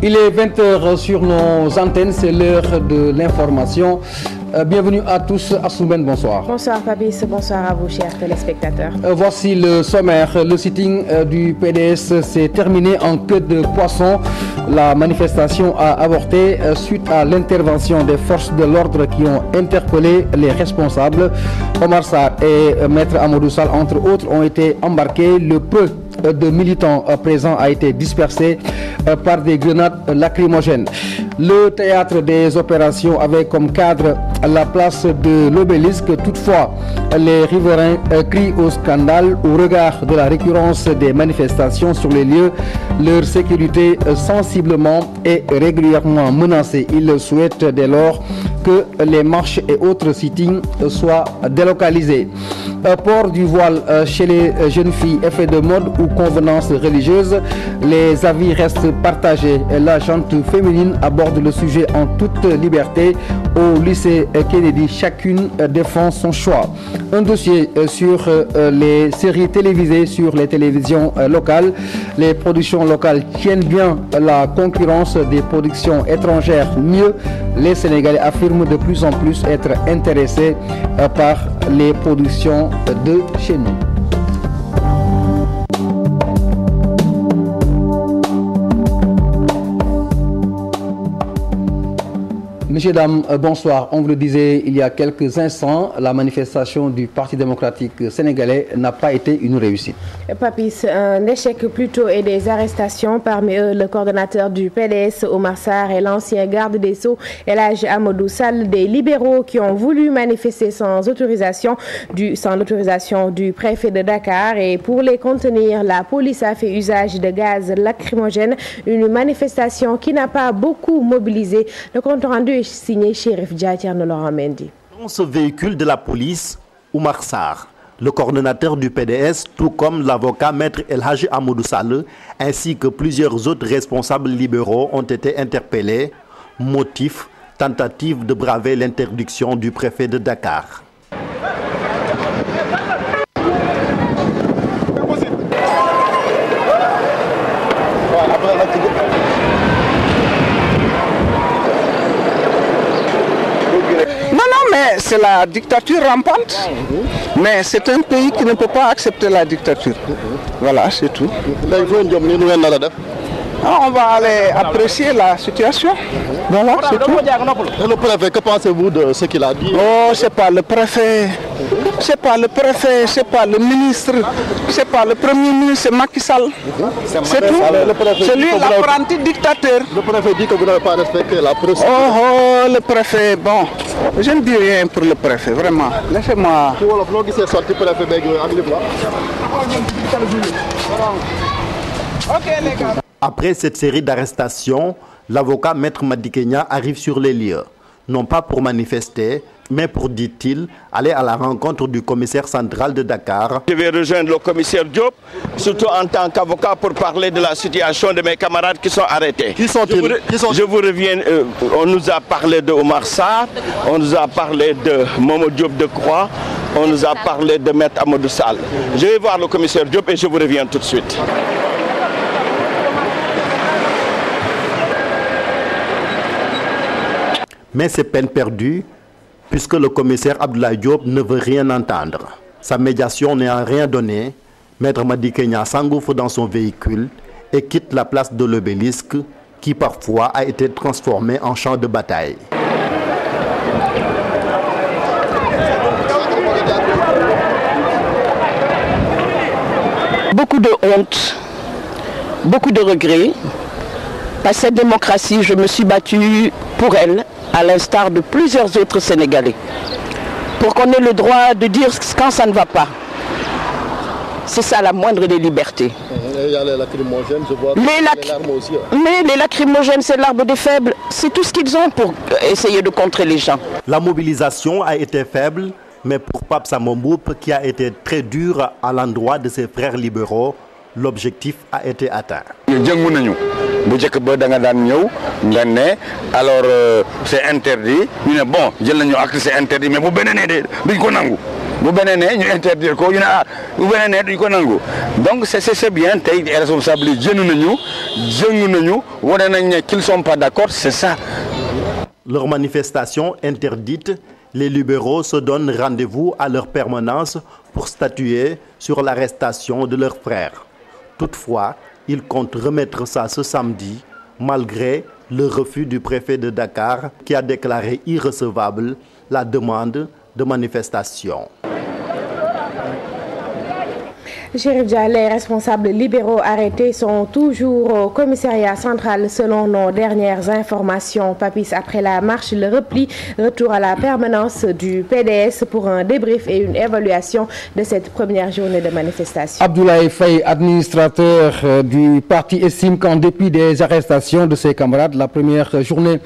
Il est 20 h sur nos antennes, c'est l'heure de l'information. Bienvenue à tous. Assoumen, bonsoir. Bonsoir Fabrice, bonsoir à vous chers téléspectateurs. Voici le sommaire. Le sitting du PDS s'est terminé en queue de poisson. La manifestation a avorté suite à l'intervention des forces de l'ordre qui ont interpellé les responsables. Omar Sarr et Maître Amadou Sall, entre autres, ont été embarqués. Le peu de militants présents a été dispersé par des grenades lacrymogènes. Le théâtre des opérations avait comme cadre la place de l'Obélisque. Toutefois, les riverains crient au scandale au regard de la récurrence des manifestations sur les lieux. Leur sécurité sensiblement et régulièrement menacée. Ils souhaitent dès lors que les marches et autres sittings soient délocalisés. Port du voile chez les jeunes filles, effet de mode ou convenance religieuse, les avis restent partagés. La gente féminine aborde le sujet en toute liberté. Au lycée Kennedy, chacune défend son choix. Un dossier sur les séries télévisées sur les télévisions locales. Les productions locales tiennent bien la concurrence des productions étrangères mieux. Les Sénégalais affirment de plus en plus être intéressés par les productions de chez nous. Messieurs, dames, bonsoir. On vous le disait il y a quelques instants, la manifestation du Parti démocratique sénégalais n'a pas été une réussite. Papis, un échec plutôt et des arrestations. Parmi eux, le coordonnateur du PDS, Omar Sarr, et l'ancien garde des Sceaux, El Hadji Amadou Sall, des libéraux qui ont voulu manifester sans l'autorisation du préfet de Dakar. Et pour les contenir, la police a fait usage de gaz lacrymogène. Une manifestation qui n'a pas beaucoup mobilisé. Le compte rendu signé Chérif Diathierno Laurent Mendy. Dans ce véhicule de la police, Omar Sarr, le coordonnateur du PDS, tout comme l'avocat maître El Hadji Amadou Sall, ainsi que plusieurs autres responsables libéraux ont été interpellés. Motif, tentative de braver l'interdiction du préfet de Dakar. C'est la dictature rampante, mais c'est un pays qui ne peut pas accepter la dictature. Voilà, c'est tout. On va aller apprécier la situation. Voilà, c'est tout. Et le préfet, que pensez-vous de ce qu'il a dit? Oh, c'est pas le préfet. C'est pas le préfet, c'est pas le ministre, c'est pas le premier ministre, c'est Macky Sall. C'est tout. C'est lui l'apprenti dictateur. Le préfet dit que vous n'avez pas respecté la procédure. Oh, le préfet, bon, je ne dis rien pour le préfet, vraiment. Laissez-moi. Ok, les gars. Après cette série d'arrestations, l'avocat Maître Madi Kenya arrive sur les lieux. Non pas pour manifester, mais pour, dit-il, aller à la rencontre du commissaire central de Dakar. Je vais rejoindre le commissaire Diop, surtout en tant qu'avocat, pour parler de la situation de mes camarades qui sont arrêtés. Qui sont-ils? Je vous reviens, on nous a parlé de Omar Sarr, on nous a parlé de Momo Diop de Croix, on nous a parlé de Maître Amadou Sall. Je vais voir le commissaire Diop et je vous reviens tout de suite. Mais c'est peine perdue, puisque le commissaire Abdoulaye Diop ne veut rien entendre. Sa médiation n'ayant rien donné, Maître Madi Kenya s'engouffre dans son véhicule et quitte la place de l'Obélisque, qui parfois a été transformée en champ de bataille. Beaucoup de honte, beaucoup de regrets. Par cette démocratie, je me suis battu pour elle, à l'instar de plusieurs autres Sénégalais, pour qu'on ait le droit de dire quand ça ne va pas. C'est ça la moindre des libertés. Il y a les lacrymogènes, je vois les larmes aussi. Mais les lacrymogènes, c'est l'arme des faibles. C'est tout ce qu'ils ont pour essayer de contrer les gens. La mobilisation a été faible, mais pour Pape Sambou, qui a été très dur à l'endroit de ses frères libéraux, l'objectif a été atteint. Alors c'est interdit. Bon, c'est interdit, mais vous Donc c'est bien, les responsables qu'ils ne sont pas d'accord, c'est ça. Leur manifestation interdite, les libéraux se donnent rendez-vous à leur permanence pour statuer sur l'arrestation de leurs frères. Toutefois, ils comptent remettre ça ce samedi, malgré le refus du préfet de Dakar qui a déclaré irrecevable la demande de manifestation. Chérif Dia, les responsables libéraux arrêtés sont toujours au commissariat central selon nos dernières informations. Papis, après la marche, le repli, retour à la permanence du PDS pour un débrief et une évaluation de cette première journée de manifestation. Abdoulaye Faye, administrateur du parti, estime qu'en dépit des arrestations de ses camarades, la première journée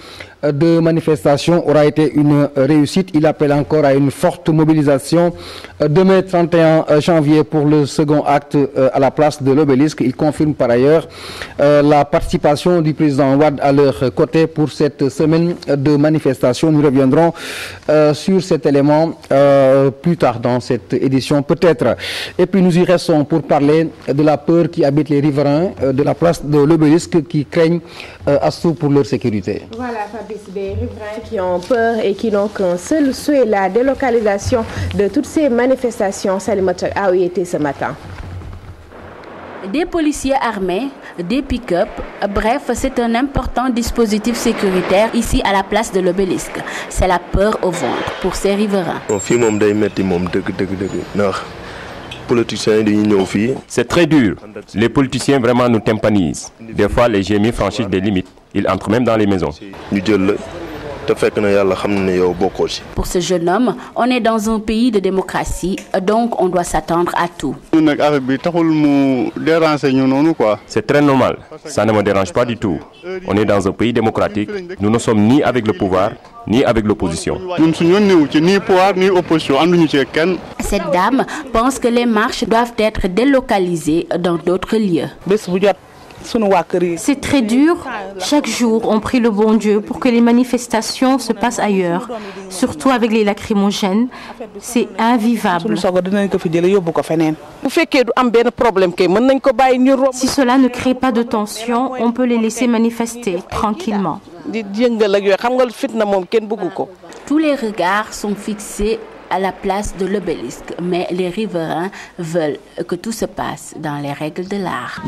de manifestation aura été une réussite. Il appelle encore à une forte mobilisation demain 31 janvier pour le second acte à la place de l'Obélisque. Il confirme par ailleurs la participation du président Wade à leur côté pour cette semaine de manifestation. Nous reviendrons sur cet élément plus tard dans cette édition peut-être. Et puis nous y restons pour parler de la peur qui habite les riverains de la place de l'Obélisque qui craignent assaut pour leur sécurité. Voilà, des riverains qui ont peur et qui n'ont qu'un seul souhait, la délocalisation de toutes ces manifestations. Salimata a été ce matin. Des policiers armés, des pick-up, bref, c'est un important dispositif sécuritaire ici à la place de l'Obélisque. C'est la peur au ventre pour ces riverains. C'est très dur. Les politiciens vraiment nous tympanisent. Des fois, les GMI franchissent des limites. Ils entrent même dans les maisons. Pour ce jeune homme, on est dans un pays de démocratie, donc on doit s'attendre à tout. C'est très normal. Ça ne me dérange pas du tout. On est dans un pays démocratique. Nous ne sommes ni avec le pouvoir, ni avec l'opposition. Cette dame pense que les marches doivent être délocalisées dans d'autres lieux. C'est très dur. Chaque jour, on prie le bon Dieu pour que les manifestations se passent ailleurs, surtout avec les lacrymogènes. C'est invivable. Si cela ne crée pas de tension, on peut les laisser manifester tranquillement. Tous les regards sont fixés à la place de l'Obélisque, mais les riverains veulent que tout se passe dans les règles de l'art.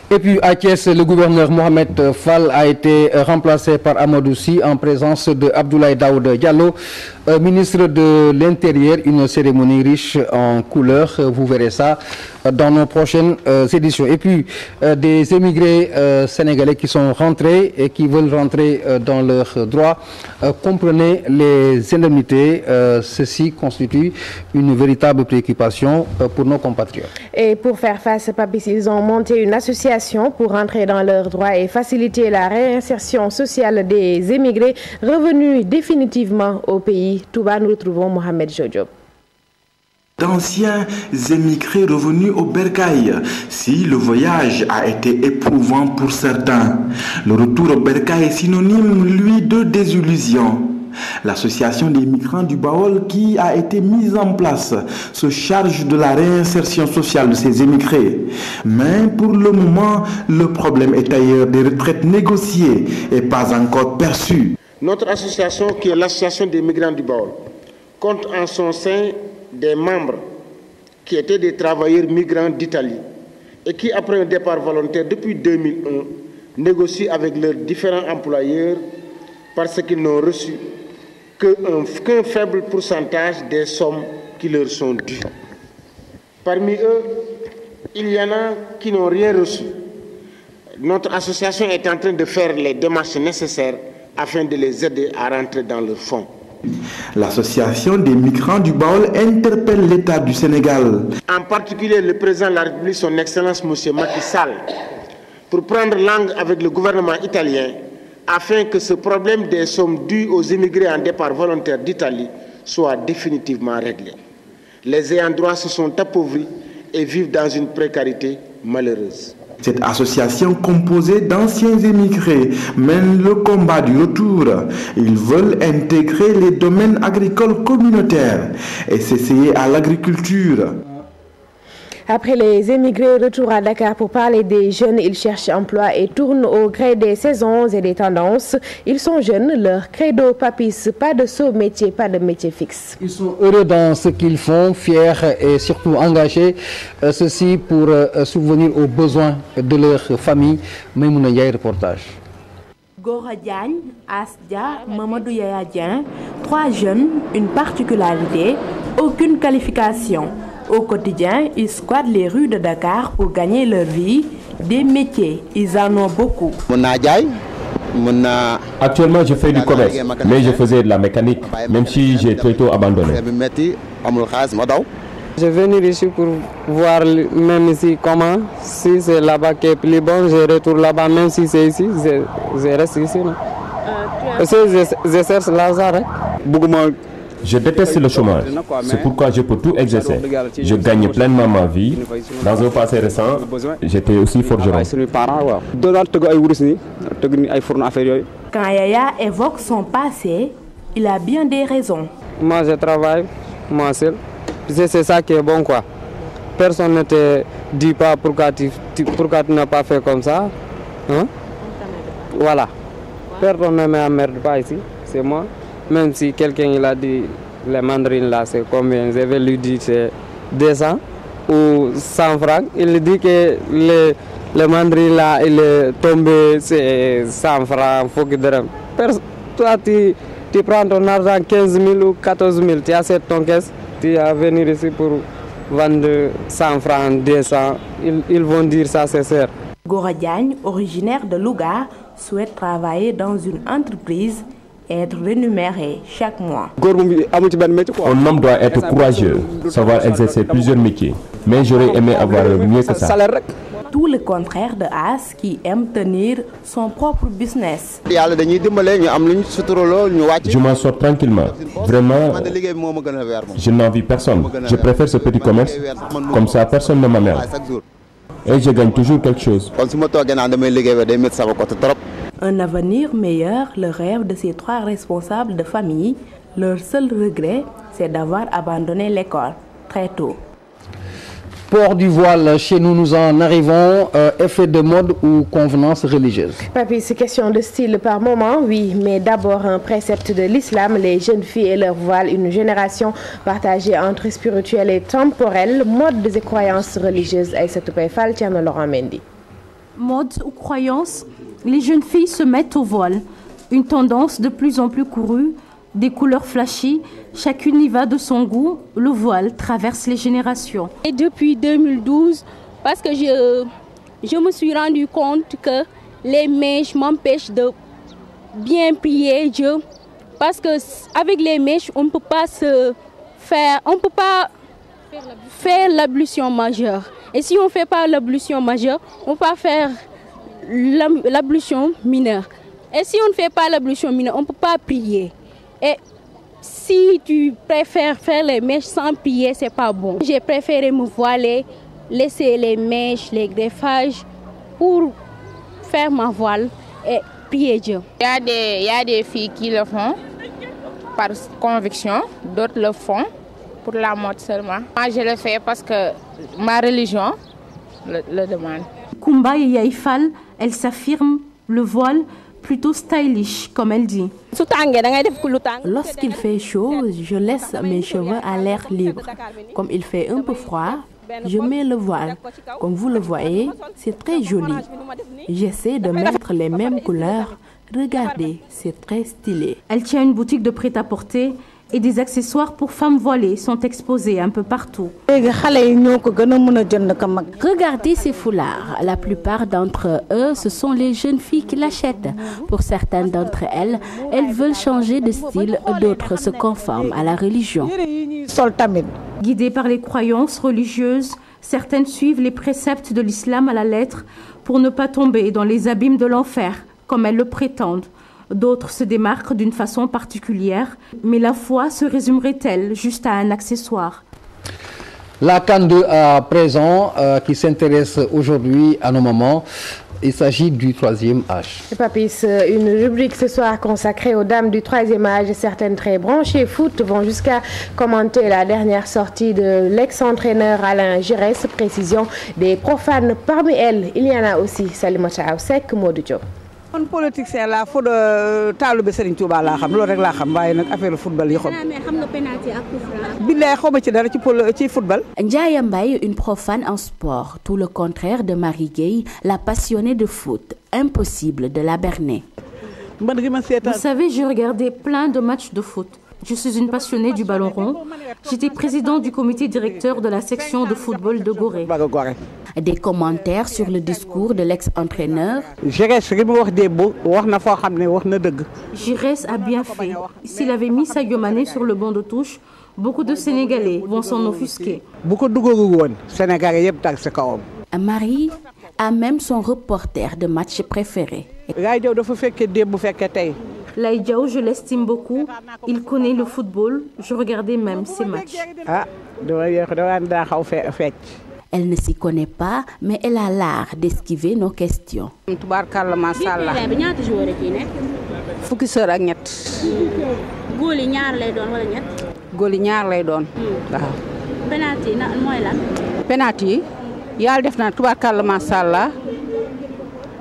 Et puis à Thiès, le gouverneur Mohamed Fall a été remplacé par Amadou Sy en présence de Abdoulaye Daouda Diallo, ministre de l'Intérieur. Une cérémonie riche en couleurs, vous verrez ça dans nos prochaines éditions. Et puis des émigrés sénégalais qui sont rentrés et qui veulent rentrer dans leurs droits. Comprenez les indemnités, ceci constitue une véritable préoccupation pour nos compatriotes. Et pour faire face, Papis, ils ont monté une association pour rentrer dans leurs droits et faciliter la réinsertion sociale des émigrés revenus définitivement au pays. Tout bas, nous retrouvons Mohamed Jojob. D'anciens émigrés revenus au Bercail. Si le voyage a été éprouvant pour certains, le retour au Bercail est synonyme, lui, de désillusion. L'association des migrants du Baol qui a été mise en place se charge de la réinsertion sociale de ces émigrés. Mais pour le moment, le problème est ailleurs. Des retraites négociées et pas encore perçues. Notre association, qui est l'association des migrants du Baol, compte en son sein des membres qui étaient des travailleurs migrants d'Italie et qui, après un départ volontaire depuis 2001, négocient avec leurs différents employeurs parce qu'ils n'ont reçu qu'un faible pourcentage des sommes qui leur sont dues. Parmi eux, il y en a qui n'ont rien reçu. Notre association est en train de faire les démarches nécessaires afin de les aider à rentrer dans leurs fonds. L'association des migrants du Baol interpelle l'État du Sénégal. En particulier le président de la République, son Excellence M. Macky Sall, pour prendre langue avec le gouvernement italien afin que ce problème des sommes dues aux immigrés en départ volontaire d'Italie soit définitivement réglé. Les ayants droit se sont appauvris et vivent dans une précarité malheureuse. Cette association composée d'anciens émigrés mène le combat du retour. Ils veulent intégrer les domaines agricoles communautaires et s'essayer à l'agriculture. Après les émigrés, retour à Dakar pour parler des jeunes. Ils cherchent emploi et tournent au gré des saisons et des tendances. Ils sont jeunes, leur credo papis, pas de saut métier, pas de métier fixe. Ils sont heureux dans ce qu'ils font, fiers et surtout engagés. Ceci pour subvenir aux besoins de leur famille. Maïmouna Ndiaye, reportage. Gora Diagne, Asdia, Mamadou Yaya Dieng, 3 jeunes, une particularité, aucune qualification. Au quotidien, ils squattent les rues de Dakar pour gagner leur vie. Des métiers, ils en ont beaucoup. Actuellement, je fais du commerce, mais je faisais de la mécanique, même si j'ai très tôt abandonné. Je vais venir ici pour voir même ici comment, si c'est là-bas qui est plus bon, je retourne là-bas, même si c'est ici, je reste ici. Je cherche l'argent. Je déteste le chômage, c'est pourquoi je peux tout exercer. Je gagne pleinement ma vie. Dans un passé récent, j'étais aussi forgeron. Quand Yaya évoque son passé, il a bien des raisons. Moi je travaille, moi seul. C'est ça qui est bon quoi. Personne ne te dit pas pourquoi tu n'as pas fait comme ça. Hein? Voilà. Personne ne m'emmerde pas ici, c'est moi. Même si quelqu'un il a dit les mandarines là c'est combien, je vais lui dire c'est 200 ou 100 francs. Il dit que les mandarines là il est tombé c'est 100 francs, faut que toi tu prends ton argent 15 000 ou 14 000, tu achètes ton caisse, tu vas venir ici pour vendre 100 francs, 200, ils vont dire ça c'est cher. Gora Diagne, originaire de Louga, souhaite travailler dans une entreprise et être rémunéré chaque mois. Un homme doit être courageux, savoir exercer plusieurs métiers. Mais j'aurais aimé avoir mieux que ça. Tout le contraire de As qui aime tenir son propre business. Je m'en sors tranquillement. Vraiment, je n'envie personne. Je préfère ce petit commerce. Comme ça, personne ne m'emmerde. Et je gagne toujours quelque chose. Un avenir meilleur, le rêve de ces 3 responsables de famille. Leur seul regret, c'est d'avoir abandonné l'école très tôt. Port du voile, chez nous, nous en arrivons. Effet de mode ou convenance religieuse? Papy, c'est question de style par moment, oui, mais d'abord un précepte de l'islam, les jeunes filles et leur voile, une génération partagée entre spirituel et temporel, mode et croyances religieuses. Aïssatou Paye-Fall, Thierno Laurent Mendy. Mode ou croyance, les jeunes filles se mettent au voile. Une tendance de plus en plus courue, des couleurs flashy, chacune y va de son goût, le voile traverse les générations. Et depuis 2012, parce que je me suis rendu compte que les mèches m'empêchent de bien prier Dieu. Parce que avec les mèches, on ne peut pas faire l'ablution majeure. Et si on ne fait pas l'ablution majeure, on ne peut pas faire l'ablution mineure. Et si on ne fait pas l'ablution mineure, on ne peut pas prier. Et si tu préfères faire les mèches sans prier, c'est pas bon. J'ai préféré me voiler, laisser les mèches, les greffages pour faire ma voile et prier Dieu. Il y a des filles qui le font par conviction, d'autres le font pour la mode seulement. Moi, je le fais parce que ma religion le demande. Kumba et Yaïfal, elle s'affirme le voile plutôt stylish, comme elle dit. Lorsqu'il fait chaud, je laisse mes cheveux à l'air libre. Comme il fait un peu froid, je mets le voile. Comme vous le voyez, c'est très joli. J'essaie de mettre les mêmes couleurs. Regardez, c'est très stylé. Elle tient une boutique de prêt-à-porter et des accessoires pour femmes voilées sont exposés un peu partout. Regardez ces foulards. La plupart d'entre eux, ce sont les jeunes filles qui l'achètent. Pour certaines d'entre elles, elles veulent changer de style, d'autres se conforment à la religion. Guidées par les croyances religieuses, certaines suivent les préceptes de l'islam à la lettre pour ne pas tomber dans les abîmes de l'enfer, comme elles le prétendent. D'autres se démarquent d'une façon particulière, mais la foi se résumerait-elle juste à un accessoire? La CAN 2 à présent, qui s'intéresse aujourd'hui à nos mamans. Il s'agit du 3e âge. Papis, une rubrique ce soir consacrée aux dames du 3e âge. Certaines très branchées foot vont jusqu'à commenter la dernière sortie de l'ex-entraîneur Alain Giresse. Précision des profanes parmi elles. Il y en a aussi Salimata Awsek, Modou Diop. Man politicien la fu de talibé Serigne Touba la xam loolu rek la xam waaye nag affaire football yi xam. mais xam nga penalty ak coup franc. Billaay xawma ci dara ci football. Ndiaye Mbaye, une profane en sport, tout le contraire de Marie Gueye, la passionnée de foot. Impossible de la berner. Vous savez, j'ai regardé plein de matchs de foot. Je suis une passionnée du ballon rond. J'étais président du comité directeur de la section de football de Gorée. Des commentaires sur le discours de l'ex-entraîneur. Giresse a bien fait. S'il avait mis Sadio Mané sur le banc de touche, beaucoup de Sénégalais vont s'en offusquer. Marie a même son reporter de match préféré. Laïdiao, je l'estime beaucoup. Il connaît le football. Je regardais même ses matchs. Elle ne s'y connaît pas, mais elle a l'art d'esquiver nos questions. Penalty yàlla def na tubaarkàlla macha allah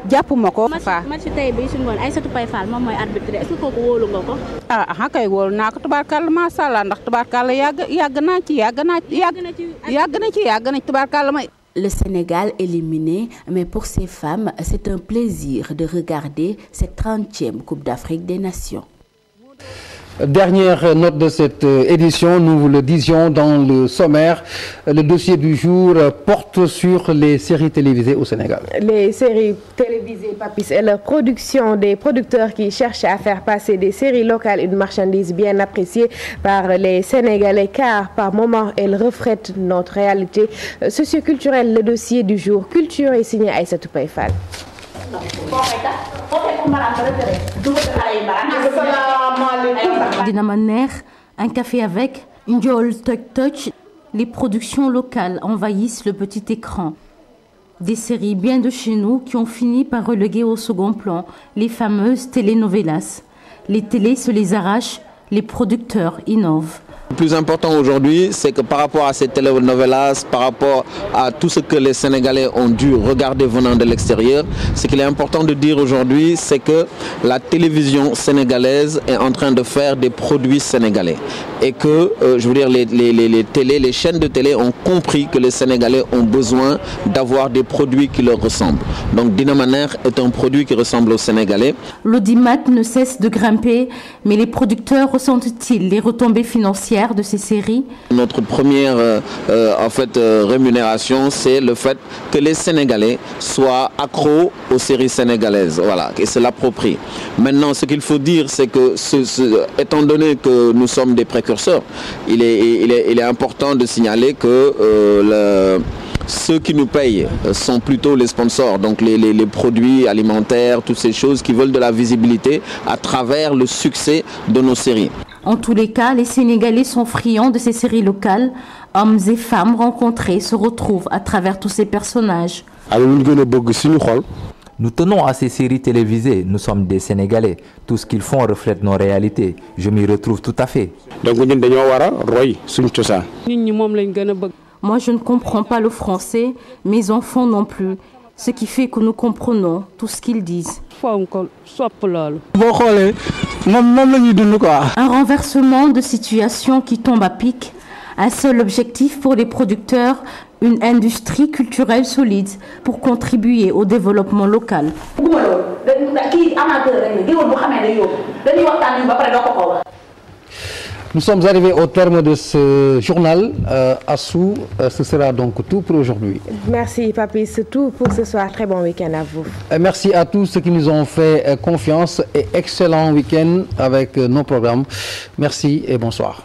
jàppuma ko. match tey bi su ngoon Aïssatou Paye Fall moom mooy arbitre est-ce que kooku wóolu nga ko. ah kay wóolu naa ko tubaarkàlla macha allah ndax tubaarkàlla yàgg na ci tubaarkàlla may. Le Sénégal éliminé, mais pour ces femmes, c'est un plaisir de regarder cette 30e Coupe d'Afrique des Nations. Dernière note de cette édition, nous vous le disions dans le sommaire, le dossier du jour porte sur les séries télévisées au Sénégal. Les séries télévisées, Papis, et leur production, des producteurs qui cherchent à faire passer des séries locales une marchandise bien appréciée par les Sénégalais, car par moments, elles reflètent notre réalité socioculturelle. Le dossier du jour culture est signé Aïssatou Paye Fall. Dinamaner, un café avec, Ndiol Touch. Les productions locales envahissent le petit écran. Des séries bien de chez nous qui ont fini par reléguer au second plan les fameuses telenovelas. Les télés se les arrachent, les producteurs innovent. Le plus important aujourd'hui, c'est que par rapport à ces telenovelas, par rapport à tout ce que les Sénégalais ont dû regarder venant de l'extérieur, ce qu'il est important de dire aujourd'hui, c'est que la télévision sénégalaise est en train de faire des produits sénégalais. Et que, je veux dire, les chaînes de télé ont compris que les Sénégalais ont besoin d'avoir des produits qui leur ressemblent. Donc Dinamaner est un produit qui ressemble aux Sénégalais. L'audimat ne cesse de grimper, mais les producteurs ressentent-ils les retombées financières de ces séries? Notre première rémunération, c'est le fait que les Sénégalais soient accros aux séries sénégalaises, voilà, et se l'approprient. Maintenant, ce qu'il faut dire, c'est que étant donné que nous sommes des précurseurs, il est important de signaler que ceux qui nous payent sont plutôt les sponsors, donc les produits alimentaires, toutes ces choses qui veulent de la visibilité à travers le succès de nos séries. En tous les cas, les Sénégalais sont friands de ces séries locales. Hommes et femmes rencontrés se retrouvent à travers tous ces personnages. Nous tenons à ces séries télévisées. Nous sommes des Sénégalais. Tout ce qu'ils font reflète nos réalités. Je m'y retrouve tout à fait. Moi, je ne comprends pas le français. Mes enfants non plus. Ce qui fait que nous comprenons tout ce qu'ils disent. Un renversement de situation qui tombe à pic. Un seul objectif pour les producteurs, une industrie culturelle solide pour contribuer au développement local. Nous sommes arrivés au terme de ce journal. Assou, ce sera donc tout pour aujourd'hui. Merci Papy, c'est tout pour ce soir. Très bon week-end à vous. Merci à tous ceux qui nous ont fait confiance et excellent week-end avec nos programmes. Merci et bonsoir.